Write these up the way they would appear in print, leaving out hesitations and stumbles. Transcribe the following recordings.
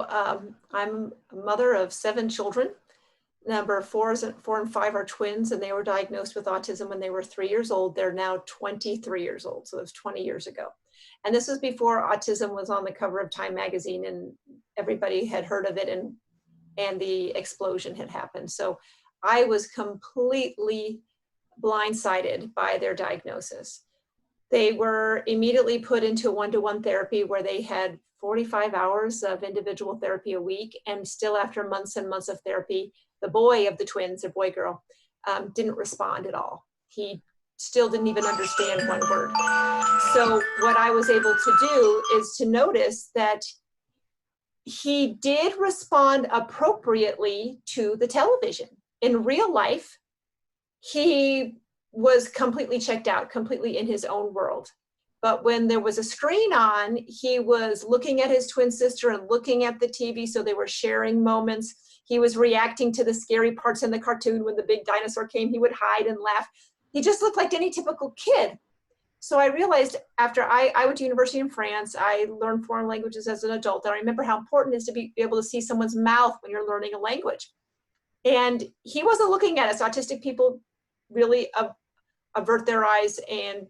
I'm a mother of 7 children. Number 4 and 5 are twins, and they were diagnosed with autism when they were 3 years old. They're now 23 years old, so it was 20 years ago. And this was before autism was on the cover of Time magazine, and everybody had heard of it, and the explosion had happened. So I was completely blindsided by their diagnosis. They were immediately put into one-to-one therapy where they had 45 hours of individual therapy a week, and still after months and months of therapy, the boy of the twins, a boy girl, didn't respond at all. He still didn't even understand one word. So what I was able to do is to notice that he did respond appropriately to the television. In real life, he was completely checked out, completely in his own world. But when there was a screen on, he was looking at his twin sister and looking at the TV, so they were sharing moments. He was reacting to the scary parts in the cartoon. When the big dinosaur came, he would hide and laugh. He just looked like any typical kid. So I realized after I went to university in France, I learned foreign languages as an adult, and I remember how important it is to be able to see someone's mouth when you're learning a language. And he wasn't looking at us. Autistic people really avert their eyes and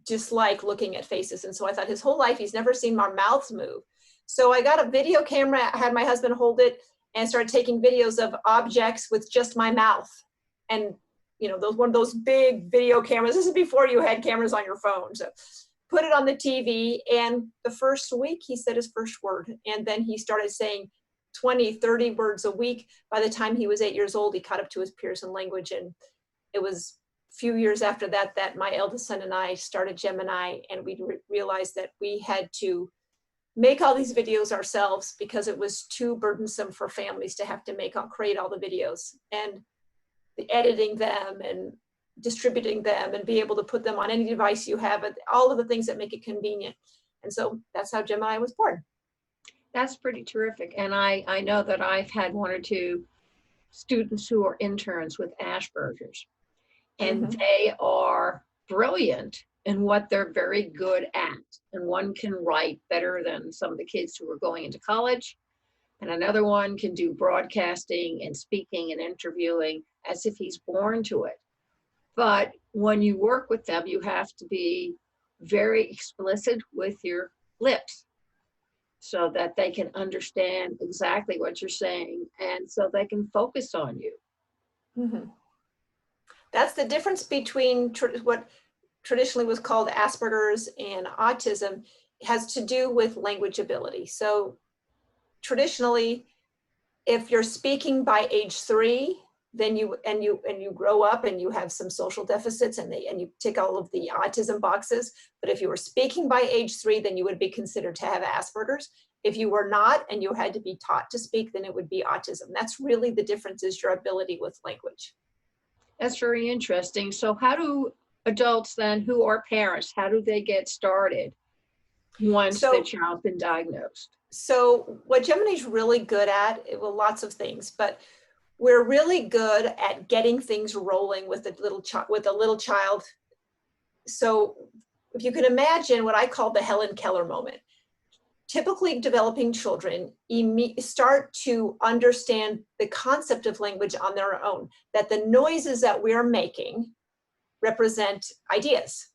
dislike looking at faces. And so I thought his whole life, he's never seen our mouths move. So I got a video camera, I had my husband hold it, and started taking videos of objects with just my mouth. And you know, one of those big video cameras. This is before you had cameras on your phone. So put it on the TV, and the first week he said his first word. And then he started saying 20, 30 words a week. By the time he was 8 years old, he caught up to his peers in language. And it was a few years after that that my eldest son and I started Gemiini, and we realized that we had to make all these videos ourselves because it was too burdensome for families to have to create all the videos. And the editing them and distributing them and be able to put them on any device you have, all of the things that make it convenient. And so that's how Gemiini was born. That's pretty terrific. And I know that I've had 1 or 2 students who are interns with Asperger's, and they are brilliant in what they're very good at. And one can write better than some of the kids who are going into college. And another one can do broadcasting and speaking and interviewing as if he's born to it. But when you work with them, you have to be very explicit with your lips so that they can understand exactly what you're saying, and so they can focus on you. Mm-hmm. That's the difference between what traditionally was called Asperger's and autism. It has to do with language ability. So traditionally, if you're speaking by age 3, then you grow up and you have some social deficits and you tick all of the autism boxes. But if you were speaking by age 3, then you would be considered to have Asperger's. If you were not and you had to be taught to speak, then it would be autism. That's really the difference, is your ability with language. That's very interesting. So how do adults then who are parents, how do they get started once the child's been diagnosed? So what Gemiini is really good at, well, lots of things, but we're really good at getting things rolling with a little child. So if you can imagine what I call the Helen Keller moment, typically developing children start to understand the concept of language on their own, that the noises that we're making represent ideas.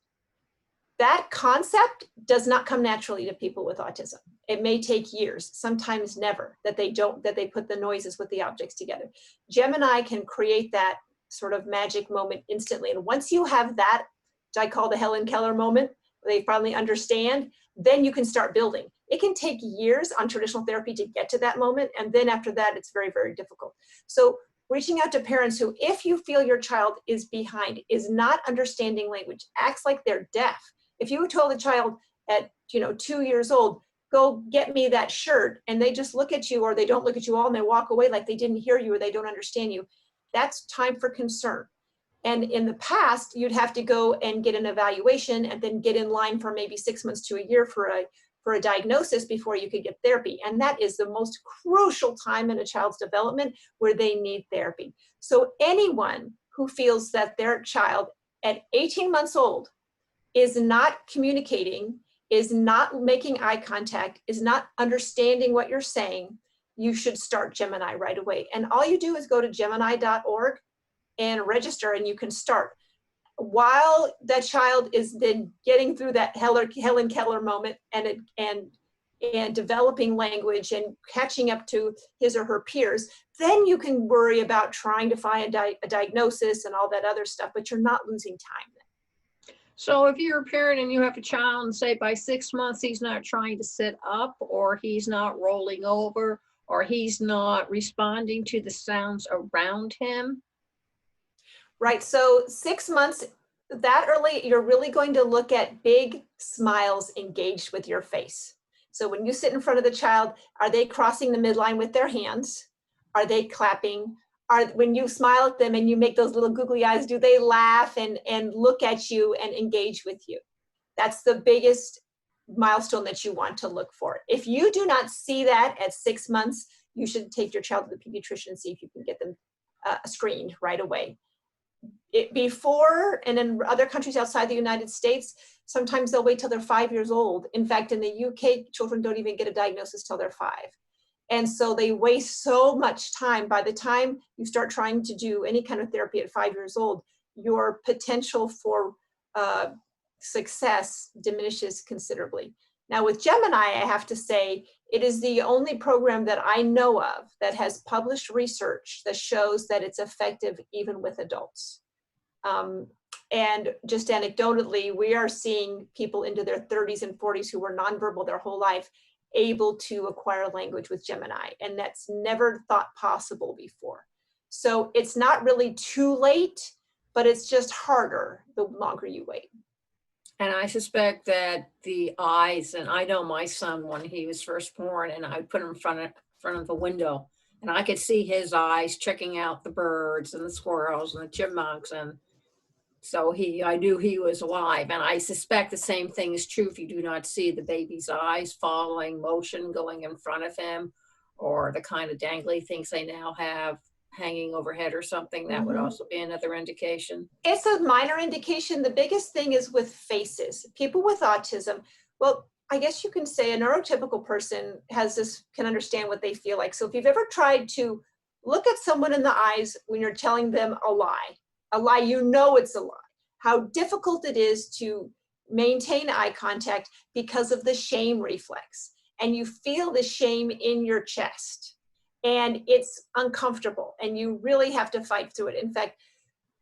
That concept does not come naturally to people with autism. It may take years, sometimes never, that they put the noises with the objects together. Gemiini can create that sort of magic moment instantly. And once you have that, which I call the Helen Keller moment, where they finally understand, then you can start building. It can take years on traditional therapy to get to that moment. And then after that, it's very, very difficult. So reaching out to parents who, if you feel your child is behind, is not understanding language, acts like they're deaf. If you told a child at 2 years old, go get me that shirt, and they just look at you, or they don't look at you all and they walk away like they didn't hear you or they don't understand you, that's time for concern. And in the past, you'd have to go and get an evaluation and then get in line for maybe 6 months to a year for a diagnosis before you could get therapy. And that is the most crucial time in a child's development where they need therapy. So anyone who feels that their child at 18 months old is not communicating, is not making eye contact, is not understanding what you're saying, you should start Gemini right away. And all you do is go to gemini.org and register, and you can start. While that child is then getting through that Helen Keller moment and developing language and catching up to his or her peers, then you can worry about trying to find a diagnosis and all that other stuff, but you're not losing time. So if you're a parent and you have a child and say by 6 months he's not trying to sit up, or he's not rolling over, or he's not responding to the sounds around him. Right, so 6 months, that early, you're really going to look at big smiles engaged with your face. So when you sit in front of the child, are they crossing the midline with their hands? Are they clapping? When you smile at them and you make those little googly eyes, do they laugh and look at you and engage with you? That's the biggest milestone that you want to look for. If you do not see that at 6 months, you should take your child to the pediatrician and see if you can get them screened right away. Before, and in other countries outside the United States, sometimes they'll wait till they're 5 years old. In fact, in the UK, children don't even get a diagnosis till they're 5. And so they waste so much time. By the time you start trying to do any kind of therapy at 5 years old, your potential for success diminishes considerably. Now with Gemini, I have to say, it is the only program that I know of that has published research that shows that it's effective even with adults. And just anecdotally, we are seeing people into their 30s and 40s who were nonverbal their whole life able to acquire language with Gemini, and that's never thought possible before. So it's not really too late, but it's just harder the longer you wait. And I suspect that the eyes, and I know my son when he was first born, and I put him in front of the window, and I could see his eyes checking out the birds and the squirrels and the chipmunks, and so I knew he was alive. And I suspect the same thing is true if you do not see the baby's eyes following motion going in front of him, or the kind of dangly things they now have hanging overhead or something. That would also be another indication. It's a minor indication. The biggest thing is with faces. People with autism, well, I guess you can say a neurotypical person can understand what they feel like. So if you've ever tried to look at someone in the eyes when you're telling them a lie, you know it's a lie, how difficult it is to maintain eye contact because of the shame reflex. And you feel the shame in your chest. And it's uncomfortable, and you really have to fight through it. In fact,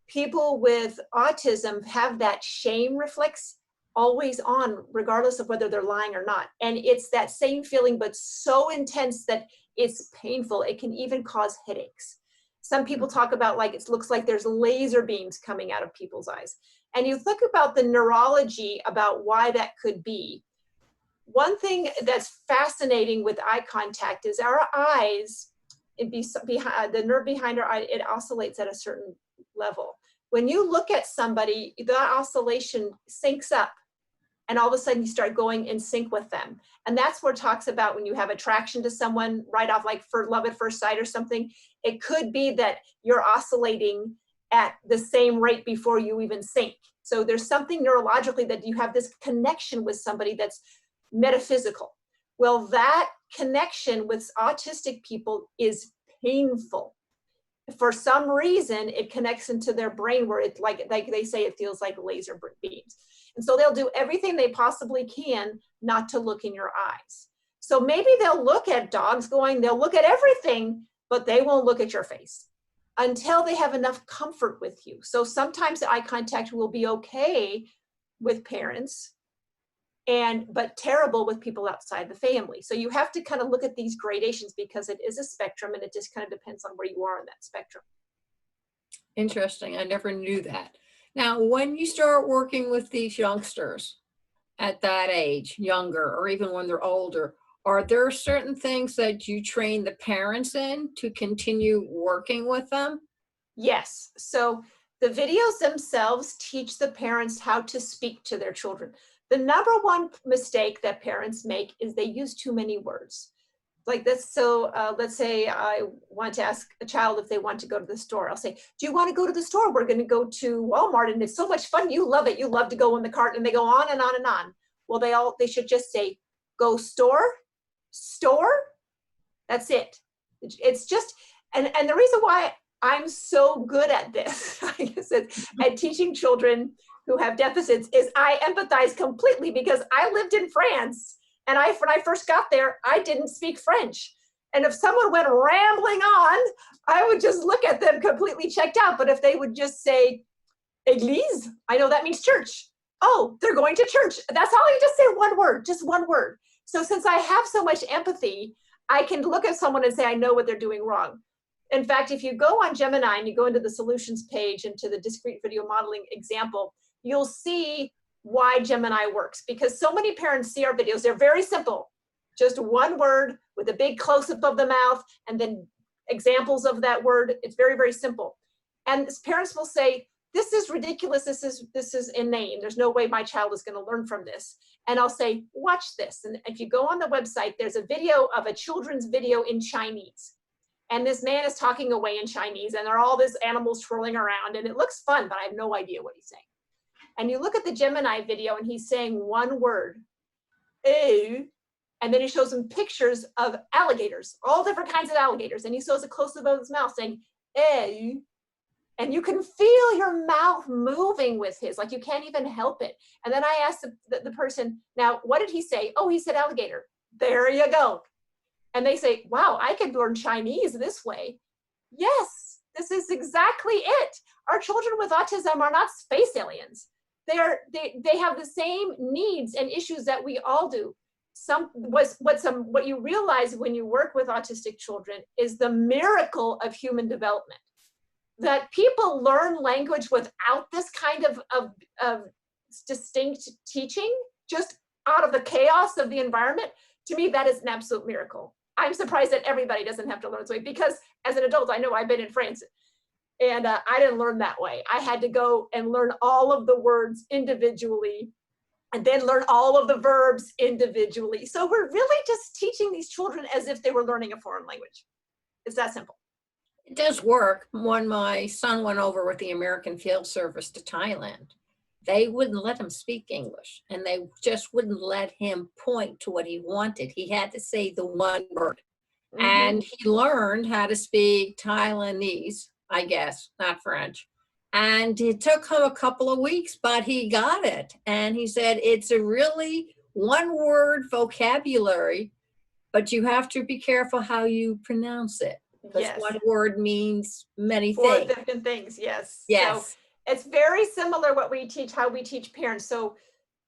people with autism have that shame reflex always on, regardless of whether they're lying or not. And it's that same feeling, but so intense that it's painful. It can even cause headaches. Some people talk about like it looks like there's laser beams coming out of people's eyes. And you think about the neurology about why that could be. One thing that's fascinating with eye contact is our eyes, the nerve behind our eye, it oscillates at a certain level. When you look at somebody, that oscillation syncs up, and all of a sudden you start going in sync with them. And that's where it talks about when you have attraction to someone right off, like for love at first sight or something, it could be that you're oscillating at the same rate before you even sync. So there's something neurologically that you have this connection with somebody that's metaphysical. Well, that connection with autistic people is painful. For some reason, it connects into their brain where it, like they say, it feels like laser beams. And so they'll do everything they possibly can not to look in your eyes. So maybe they'll look at dogs they'll look at everything, but they won't look at your face until they have enough comfort with you. So sometimes eye contact will be okay with parents, but terrible with people outside the family. So you have to kind of look at these gradations because it is a spectrum, and it just kind of depends on where you are in that spectrum. Interesting. I never knew that. Now, when you start working with these youngsters at that age, younger, or even when they're older, are there certain things that you train the parents in to continue working with them? Yes. So the videos themselves teach the parents how to speak to their children. The number one mistake that parents make is they use too many words. Like this, so let's say I want to ask a child if they want to go to the store. I'll say, do you want to go to the store? We're going to go to Walmart, and it's so much fun. You love it. You love to go in the cart, and they go on and on and on. Well, they should just say, go store, that's it. It's just, and the reason why I'm so good at this, I guess, at teaching children who have deficits is I empathize completely, because I lived in France, and when I first got there, I didn't speak French. And if someone went rambling on, I would just look at them completely checked out. But if they would just say, Église, I know that means church. Oh, they're going to church. That's all. You just say one word, just one word. So since I have so much empathy, I can look at someone and say, I know what they're doing wrong. In fact, if you go on Gemiini and you go into the solutions page and to the discrete video modeling example, you'll see why Gemiini works. Because so many parents see our videos, they're very simple. Just one word with a big close-up of the mouth and then examples of that word. It's very, very simple. And parents will say, this is ridiculous, this is inane. There's no way my child is going to learn from this. And I'll say, watch this. And if you go on the website, there's a video of a children's video in Chinese. And this man is talking away in Chinese, and there are all these animals twirling around, and it looks fun, but I have no idea what he's saying. And you look at the Gemiini video, and he's saying one word, ew, and then he shows them pictures of alligators, all different kinds of alligators, and he shows a close-up of his mouth saying, ew. And you can feel your mouth moving with his, like you can't even help it. And then I asked the person, now, what did he say? Oh, he said alligator. There you go. And they say, wow, I could learn Chinese this way. Yes, this is exactly it. Our children with autism are not space aliens. They have the same needs and issues that we all do. What you realize when you work with autistic children is the miracle of human development. That people learn language without this kind of distinct teaching, just out of the chaos of the environment. To me, that is an absolute miracle. I'm surprised that everybody doesn't have to learn this way, because as an adult, I know I've been in France, and I didn't learn that way. I had to go and learn all of the words individually, and then learn all of the verbs individually. So we're really just teaching these children as if they were learning a foreign language. It's that simple. It does work. When my son went over with the American Field Service to Thailand, they wouldn't let him speak English, and they just wouldn't let him point to what he wanted. He had to say the one word. Mm-hmm. And he learned how to speak Thailandese, I guess, not French. And it took him a couple of weeks, but he got it. And he said, it's a really one-word vocabulary, but you have to be careful how you pronounce it. Because yes. One word means many things. 4 different things, yes. Yes. So it's very similar how we teach parents. So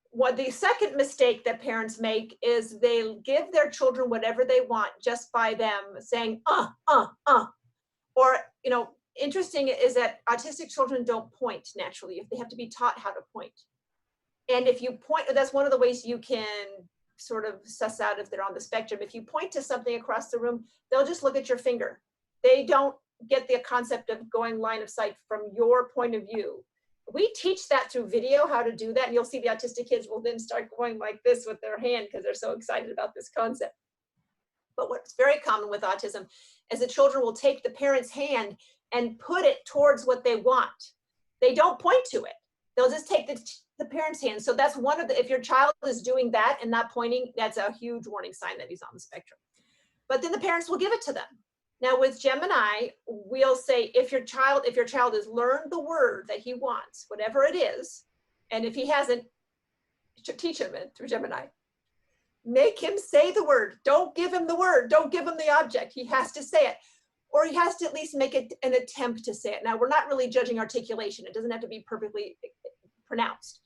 what the second mistake that parents make is they give their children whatever they want just by them saying, Or, interesting is that autistic children don't point naturally. If they have to be taught how to point. And if you point, that's one of the ways you can sort of suss out if they're on the spectrum. If you point to something across the room, they'll just look at your finger. They don't get the concept of going line of sight from your point of view. We teach that through video, how to do that. And you'll see the autistic kids will then start going like this with their hand because they're so excited about this concept. But what's very common with autism is the children will take the parent's hand and put it towards what they want. They don't point to it. They'll just take the parent's hand. So that's one of if your child is doing that and not pointing, that's a huge warning sign that he's on the spectrum. But then the parents will give it to them. Now with Gemiini, we'll say if your child has learned the word that he wants, whatever it is, and if he hasn't, teach him it through Gemiini. Make him say the word. Don't give him the word. Don't give him the object. He has to say it. Or he has to at least make it an attempt to say it. Now, we're not really judging articulation. It doesn't have to be perfectly pronounced.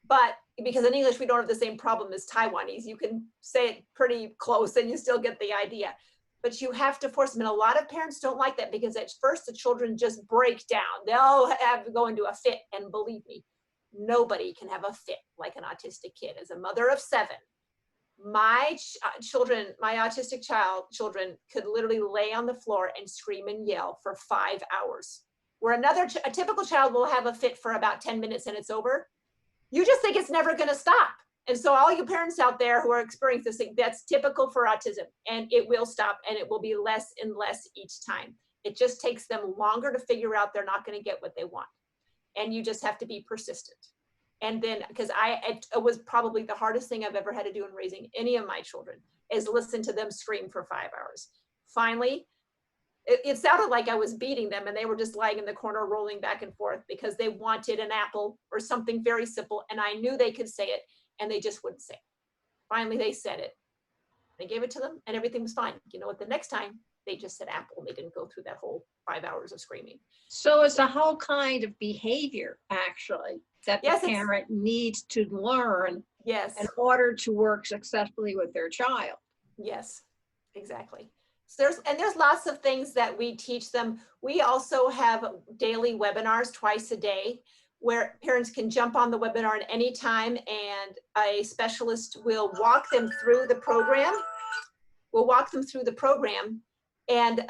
But because in English, we don't have the same problem as Taiwanese. You can say it pretty close and you still get the idea. But you have to force them. And a lot of parents don't like that because at first the children just break down. They'll have to go into a fit. And believe me, nobody can have a fit like an autistic kid. As a mother of 7, my autistic children could literally lay on the floor and scream and yell for 5 hours. Where a typical child will have a fit for about 10 minutes and it's over. You just think it's never going to stop. And so all you parents out there who are experiencing this thing, that's typical for autism, and it will stop, and it will be less and less each time. It just takes them longer to figure out they're not going to get what they want. And you just have to be persistent. And then, because it was probably the hardest thing I've ever had to do in raising any of my children, is listen to them scream for 5 hours. Finally, it sounded like I was beating them, and they were just lying in the corner rolling back and forth because they wanted an apple or something very simple, and I knew they could say it, and they just wouldn't say it. Finally, they said it. I gave it to them, and everything was fine. You know what? The next time, they just said apple, and they didn't go through that whole 5 hours of screaming. So it's a whole kind of behavior, actually, that the Yes, parent needs to learn yes, in order to work successfully with their child. yes, exactly. So there's lots of things that we teach them. We also have daily webinars twice a day where parents can jump on the webinar at any time, and a specialist will walk them through the program. We'll walk them through the program and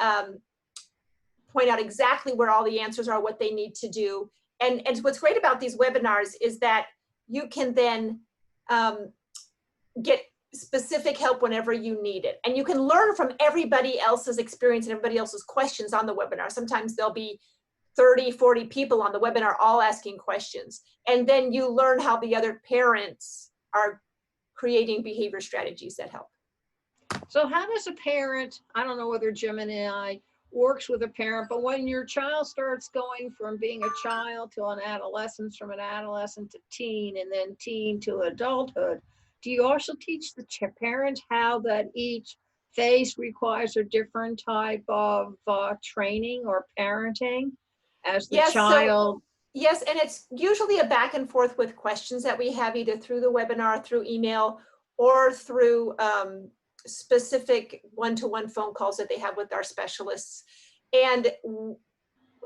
point out exactly where all the answers are, what they need to do. And what's great about these webinars is that you can then get specific help whenever you need it. And you can learn from everybody else's experience and everybody else's questions on the webinar. Sometimes there'll be 30, 40 people on the webinar all asking questions. And then you learn how the other parents are creating behavior strategies that help. So how does a parent, I don't know whether Gemiini works with a parent, but when your child starts going from being a child to an adolescence, from an adolescent to teen, and then teen to adulthood, do you also teach the parent how that each phase requires a different type of training or parenting as the child? Yes, and it's usually a back and forth with questions that we have either through the webinar, through email, or through specific one-to-one phone calls that they have with our specialists. And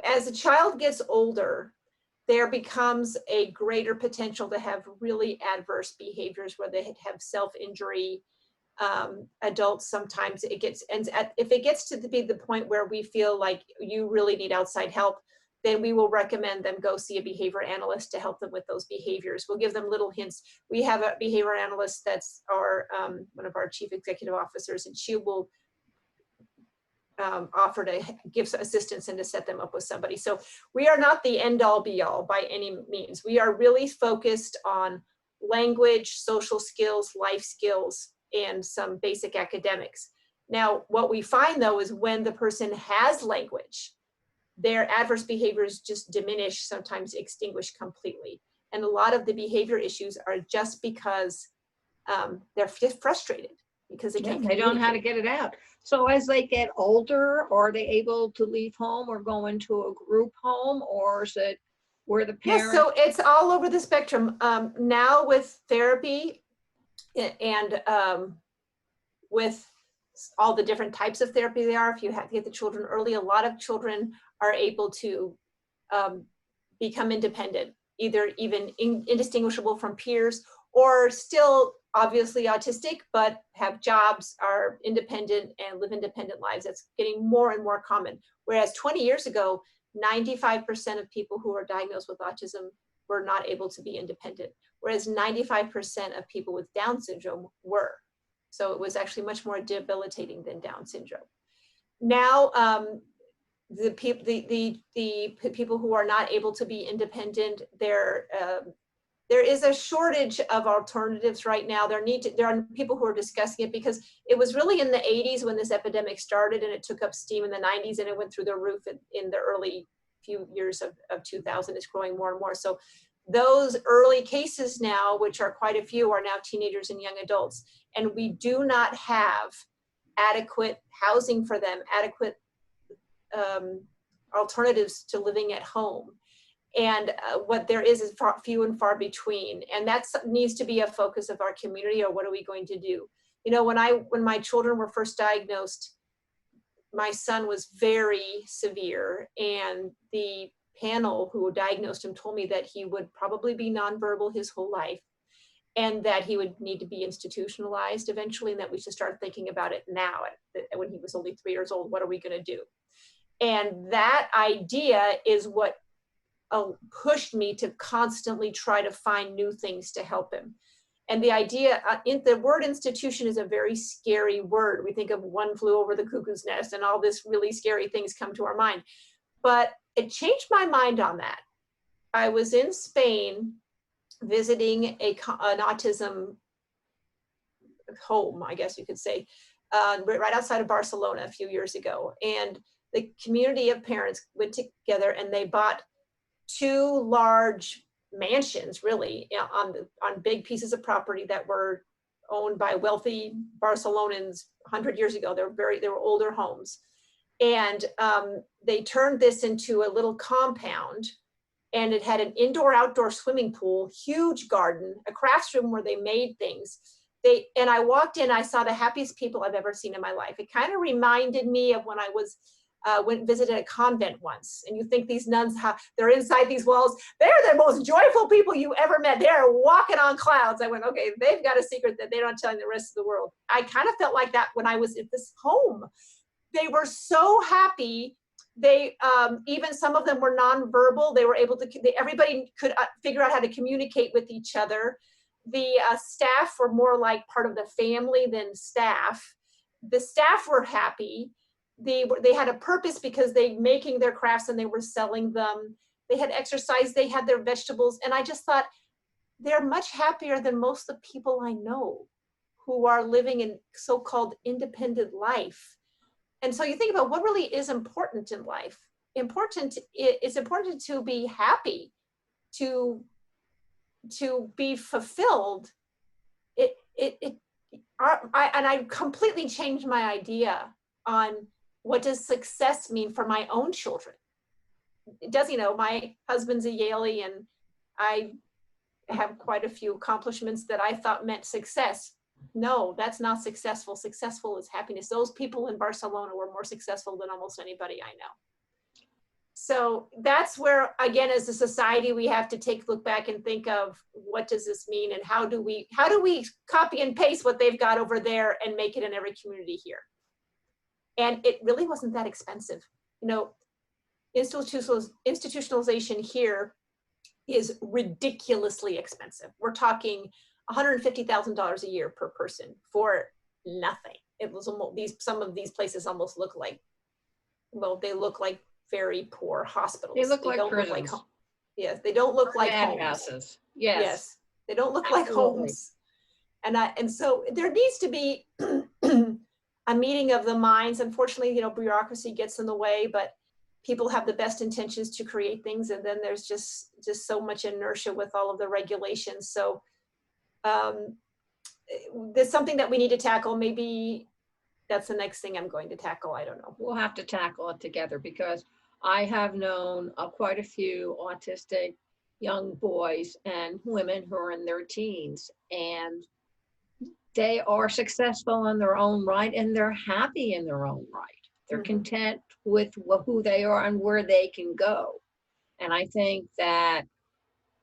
as a child gets older, there becomes a greater potential to have really adverse behaviors where they have self-injury. Adults, sometimes it gets, and if it gets to be the point where we feel like you really need outside help, then we will recommend them go see a behavior analyst to help them with those behaviors. We'll give them little hints. We have a behavior analyst that's our one of our chief executive officers, and she will offer to give assistance and to set them up with somebody. So we are not the end all be all by any means. We are really focused on language, social skills, life skills, and some basic academics. Now, what we find though is when the person has language, their adverse behaviors just diminish, sometimes extinguish completely. And a lot of the behavior issues are just because they're just frustrated because they can't They don't know how to get it out. So as they get older, are they able to leave home or go into a group home, or is it where the parent? Yes, so it's all over the spectrum. Now with therapy and with all the different types of therapy they are, if you have to get the children early, a lot of children are able to become independent, either even indistinguishable from peers, or still obviously autistic, but have jobs, are independent, and live independent lives. That's getting more and more common. Whereas 20 years ago, 95% of people who were diagnosed with autism were not able to be independent, whereas 95% of people with Down syndrome were. So it was actually much more debilitating than Down syndrome. Now, the people who are not able to be independent, there is a shortage of alternatives right now. There are people who are discussing it, because it was really in the 80s when this epidemic started, and it took up steam in the 90s, and it went through the roof in the early few years of 2000. It's growing more and more. So those early cases now, which are quite a few, are now teenagers and young adults. And we do not have adequate housing for them, adequate alternatives to living at home. And what there is few and far between. And that needs to be a focus of our community, or what are we going to do? You know, when my children were first diagnosed, my son was very severe, and the panel who diagnosed him told me that he would probably be nonverbal his whole life, and that he would need to be institutionalized eventually, and that we should start thinking about it now. When he was only 3 years old, what are we going to do? And that idea is what pushed me to constantly try to find new things to help him. And the idea, the word institution is a very scary word. We think of One Flew Over the Cuckoo's Nest, and all this really scary things come to our mind. But it changed my mind on that. I was in Spain visiting an autism home, I guess you could say, right outside of Barcelona a few years ago. And the community of parents went together and they bought two large mansions, really, on big pieces of property that were owned by wealthy Barcelonans 100 years ago. They were older homes. And they turned this into a little compound, and it had an indoor-outdoor swimming pool, huge garden, a crafts room where they made things. And I walked in, I saw the happiest people I've ever seen in my life. It kind of reminded me of when I visited a convent once, and you think these nuns, they're inside these walls. They're the most joyful people you ever met. They're walking on clouds. I went, okay, they've got a secret that they're not telling the rest of the world. I kind of felt like that when I was at this home. They were so happy. They even some of them were nonverbal. They were able to. Everybody could figure out how to communicate with each other. The staff were more like part of the family than staff. The staff were happy. They had a purpose because they making their crafts and they were selling them. They had exercise. They had their vegetables, and I just thought they're much happier than most of the people I know who are living in so-called independent life. And so you think about what really is important in life. It's important to be happy, to be fulfilled. And I completely changed my idea on what does success mean for my own children. It does, my husband's a Yalie, and I have quite a few accomplishments that I thought meant success. No, that's not successful. Successful is happiness. Those people in Barcelona were more successful than almost anybody I know. So that's where, again, as a society, we have to look back and think of what does this mean, and how do we copy and paste what they've got over there and make it in every community here. And it really wasn't that expensive. Institutionalization here is ridiculously expensive. We're talking $150,000 a year per person for nothing. It was almost some of these places almost look like, they look like very poor hospitals. They look like prisons. Yes, they don't look like homes. Houses. Yes, they don't look absolutely. Like homes. And so there needs to be a meeting of the minds. Unfortunately, bureaucracy gets in the way, but people have the best intentions to create things, and then there's just so much inertia with all of the regulations. So there's something that we need to tackle. Maybe that's the next thing I'm going to tackle. I don't know. We'll have to tackle it together, because I have known quite a few autistic young boys and women who are in their teens, and they are successful in their own right, and they're happy in their own right. They're content with who they are and where they can go. And I think that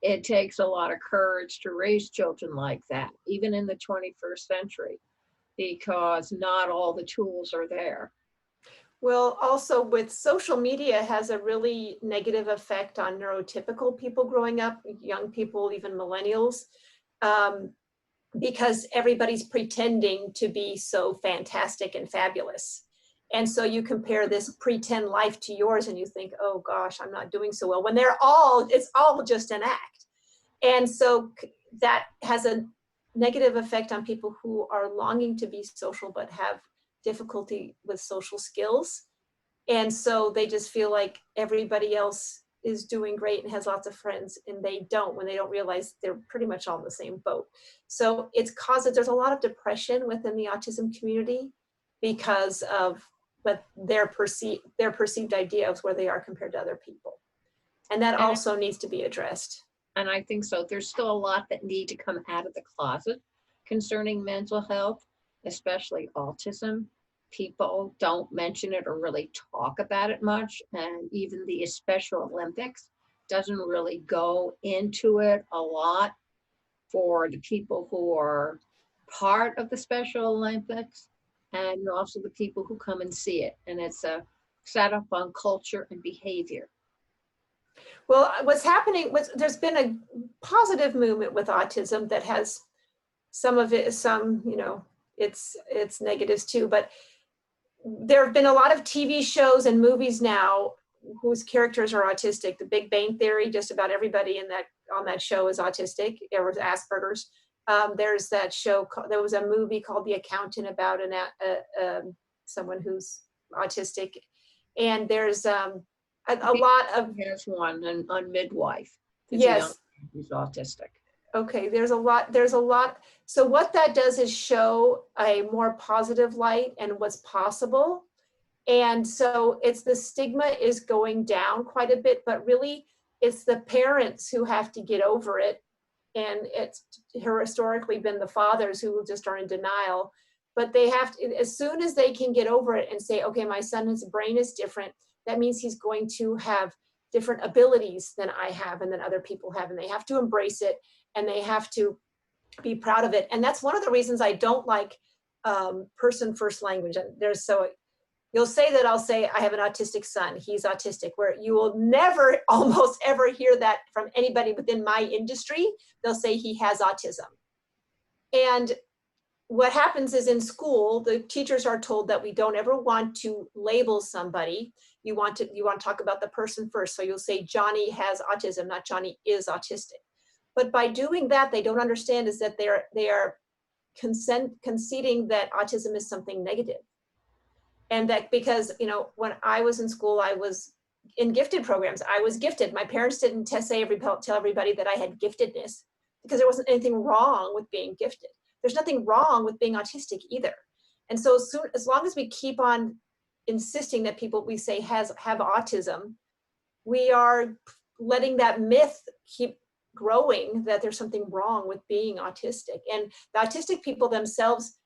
it takes a lot of courage to raise children like that, even in the 21st century, because not all the tools are there. Well, also with social media has a really negative effect on neurotypical people growing up, young people, even millennials, because everybody's pretending to be so fantastic and fabulous. And so you compare this pretend life to yours and you think, oh gosh, I'm not doing so well, when it's all just an act. And so that has a negative effect on people who are longing to be social but have difficulty with social skills. And so they just feel like everybody else is doing great and has lots of friends, and they don't, when they don't realize they're pretty much all in the same boat. So there's a lot of depression within the autism community because of their perceived idea of where they are compared to other people. And that also needs to be addressed. And I think so. There's still a lot that need to come out of the closet concerning mental health, especially autism. People don't mention it or really talk about it much. And even the Special Olympics doesn't really go into it a lot for the people who are part of the Special Olympics, and also the people who come and see it. And it's a setup on culture and behavior. Well, what's happening, there's been a positive movement with autism that has some of it, it's negatives too, but there have been a lot of TV shows and movies now whose characters are autistic. The Big Bang Theory, just about everybody on that show is autistic. There was Asperger's. There's that show. There was a movie called The Accountant about someone who's autistic, and there's a lot of. There's one on Midwife. Yes. Who's autistic. Okay, there's a lot. So what that does is show a more positive light and what's possible. And so it's the stigma is going down quite a bit, but really it's the parents who have to get over it. And it's historically been the fathers who just are in denial, but they have to, as soon as they can get over it and say, okay, my son's brain is different, that means he's going to have different abilities than I have and than other people have, and they have to embrace it and they have to be proud of it. And that's one of the reasons I don't like person first language. And you'll say that I'll say I have an autistic son, he's autistic, where you will never almost ever hear that from anybody within my industry. They'll say he has autism. And what happens is in school, the teachers are told that we don't ever want to label somebody. You want to talk about the person first. So you'll say Johnny has autism, not Johnny is autistic. But by doing that, they don't understand is that they are conceding that autism is something negative. And that because, when I was in school, I was in gifted programs. I was gifted. My parents didn't tell everybody that I had giftedness because there wasn't anything wrong with being gifted. There's nothing wrong with being autistic either. And so as long as we keep on insisting that people we say have autism, we are letting that myth keep growing that there's something wrong with being autistic. And the autistic people themselves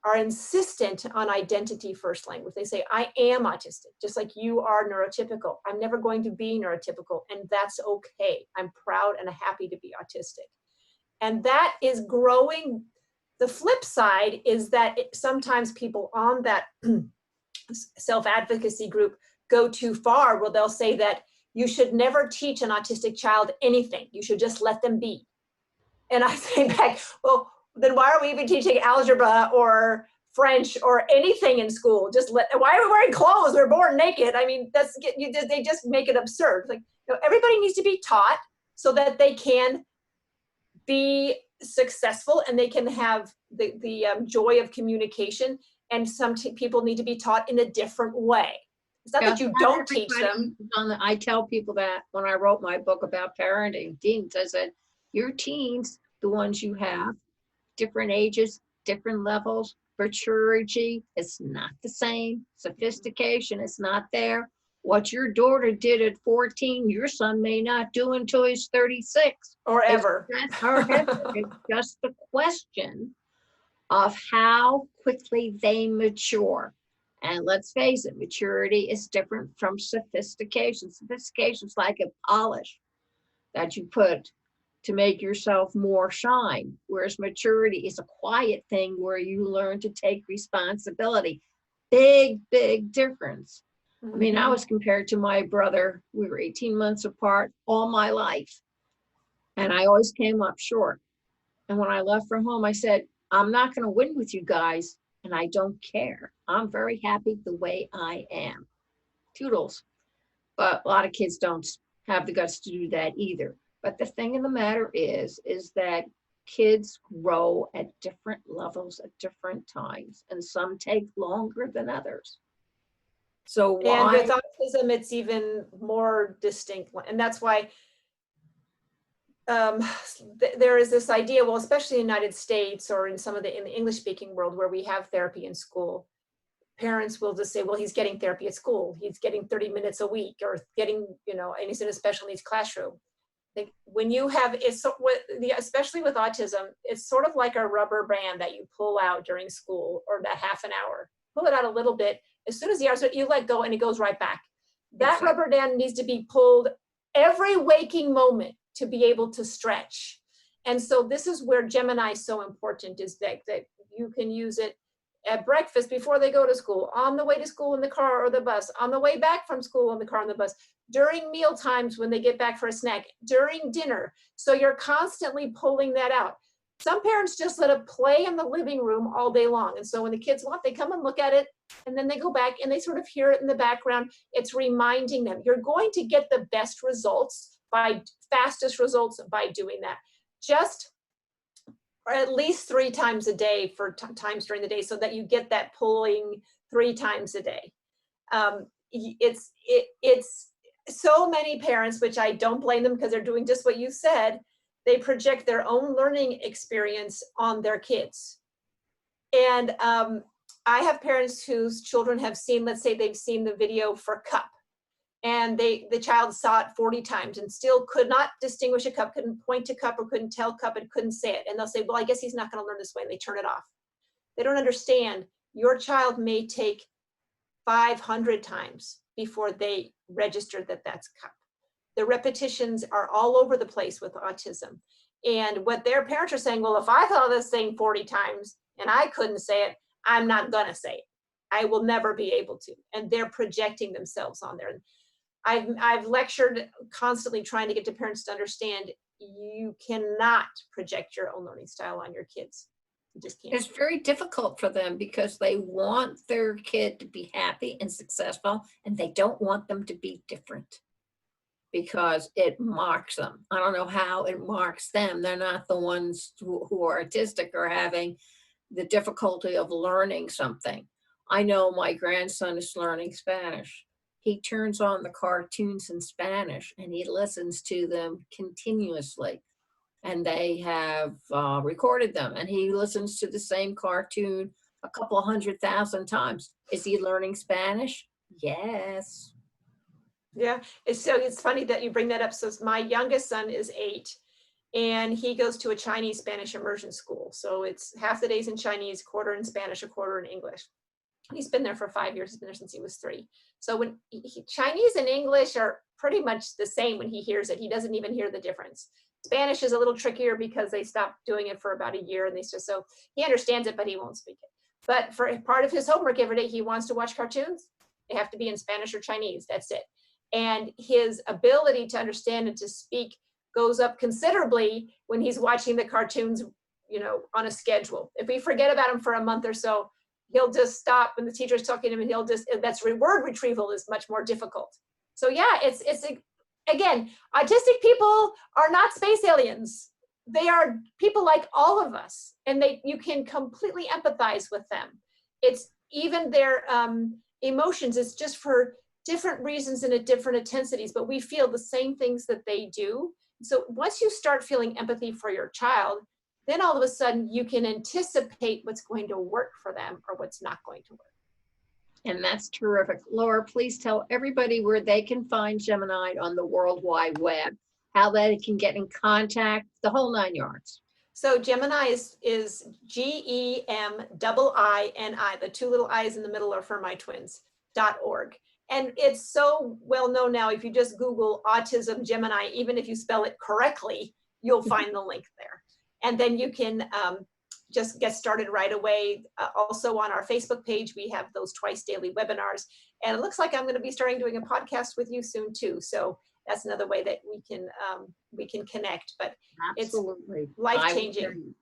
are insistent on identity first language. They say, I am autistic, just like you are neurotypical. I'm never going to be neurotypical, and that's okay. I'm proud and happy to be autistic. And that is growing. The flip side is that sometimes people on that self-advocacy group go too far, where they'll say that you should never teach an autistic child anything. You should just let them be. And I say back, well, then why are we even teaching algebra or French or anything in school? Why are we wearing clothes? We're born naked. I mean, they just make it absurd. Like, everybody needs to be taught so that they can be successful and they can have the joy of communication. And some people need to be taught in a different way. It's not that you don't teach them. I tell people that when I wrote my book about parenting, teens, I said, your teens, the ones you have, different ages, different levels, maturity, it's not the same. Sophistication is not there. What your daughter did at 14, your son may not do until he's 36. Or ever. It's just a question of how quickly they mature. And let's face it, maturity is different from sophistication. Sophistication is like a polish that you put to make yourself more shine, whereas maturity is a quiet thing where you learn to take responsibility. Big, big difference. I mean, I was compared to my brother. We were 18 months apart all my life, and I always came up short. And when I left from home, I said, I'm not going to win with you guys, and I don't care. I'm very happy the way I am. Toodles. But a lot of kids don't have the guts to do that either. But the thing of the matter is that kids grow at different levels at different times, and some take longer than others. So and with autism, it's even more distinct. And that's why there is this idea, well, especially in the United States or in in the English speaking world where we have therapy in school, parents will just say, well, he's getting therapy at school. He's getting 30 minutes a week or getting, and he's in a special needs classroom. Like when you have, especially with autism, it's sort of like a rubber band that you pull out during school or that half an hour. Pull it out a little bit. As soon as you let go and it goes right back. That exactly. Rubber band needs to be pulled every waking moment to be able to stretch. And so this is where Gemiini is so important, is that you can use it at breakfast before they go to school, on the way to school in the car or the bus, on the way back from school in the car and the bus, during meal times when they get back for a snack, during dinner. So you're constantly pulling that out. Some parents just let it play in the living room all day long. And so when the kids want, they come and look at it, and then they go back and they sort of hear it in the background. It's reminding them. You're going to get the best results fastest results by doing that. Just or at least 3 times a day for times during the day, so that you get that pulling 3 times a day. It's so many parents, which I don't blame them because they're doing just what you said, they project their own learning experience on their kids. And I have parents whose children have seen, let's say they've seen the video for cup, and the child saw it 40 times and still could not distinguish a cup, couldn't point to cup or couldn't tell cup and couldn't say it. And they'll say, well, I guess he's not going to learn this way, and they turn it off. They don't understand your child may take 500 times before they register that that's cup. The repetitions are all over the place with autism. And what their parents are saying, well, if I saw this thing 40 times and I couldn't say it, I'm not going to say it. I will never be able to. And they're projecting themselves on there. I've lectured constantly trying to get to parents to understand you cannot project your own learning style on your kids. You just can't. It's very difficult for them because they want their kid to be happy and successful, and they don't want them to be different because it marks them. I don't know how it marks them. They're not the ones who are autistic or having the difficulty of learning something. I know my grandson is learning Spanish. He turns on the cartoons in Spanish and he listens to them continuously. And they have recorded them, and he listens to the same cartoon a couple 100,000 times. Is he learning Spanish? Yes. Yeah, it's funny that you bring that up. So my youngest son is 8, and he goes to a Chinese Spanish immersion school. So it's half the days in Chinese, quarter in Spanish, a quarter in English. He's been there for 5 years. He's been there since he was 3. So when Chinese and English are pretty much the same when he hears it. He doesn't even hear the difference. Spanish is a little trickier because they stopped doing it for about a year, and so he understands it, but he won't speak it. But for part of his homework every day, he wants to watch cartoons. They have to be in Spanish or Chinese. That's it. And his ability to understand and to speak goes up considerably when he's watching the cartoons, on a schedule. If we forget about him for a month or so, he'll just stop when the teacher's talking to him, and word retrieval is much more difficult. So yeah, it's again, autistic people are not space aliens. They are people like all of us, and you can completely empathize with them. It's even their emotions. It's just for different reasons and at different intensities, but we feel the same things that they do. So once you start feeling empathy for your child, then all of a sudden you can anticipate what's going to work for them or what's not going to work. And that's terrific. Laura, please tell everybody where they can find Gemiini on the World Wide Web, how they can get in contact, the whole 9 yards. So Gemiini is Gemiini. The 2 little I's in the middle are for my twins.org. And it's so well known now. If you just Google autism Gemiini, even if you spell it correctly, you'll find the link there. And then you can just get started right away. Also on our Facebook page, we have those twice daily webinars. And it looks like I'm going to be starting doing a podcast with you soon too. So that's another way that we can connect. But absolutely, it's life-changing.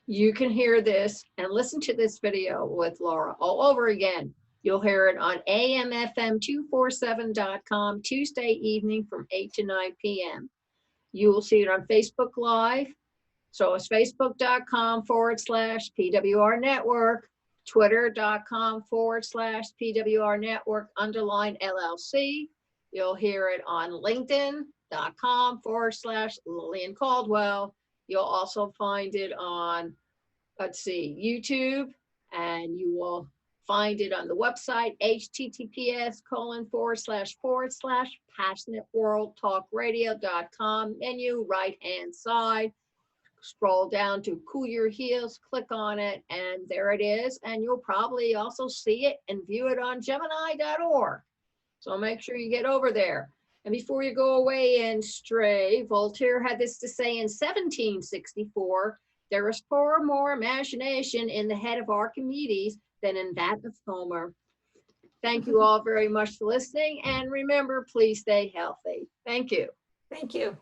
You can hear this and listen to this video with Laura all over again. You'll hear it on amfm247.com Tuesday evening from 8 to 9 p.m. You will see it on Facebook Live. So it's facebook.com/PWR Network, twitter.com/PWR Network _LLC. You'll hear it on linkedin.com/Lillian Caldwell. You'll also find it on, YouTube, and you will find it on the website, https://passionateworldtalkradio.com, menu, right-hand side. Scroll down to Cool Your Heels, click on it, and there it is. And you'll probably also see it and view it on Gemiini.org. So make sure you get over there. And before you go away and stray, Voltaire had this to say in 1764, there is far more imagination in the head of Archimedes than in that of Homer. Thank you all very much for listening. And remember, please stay healthy. Thank you. Thank you.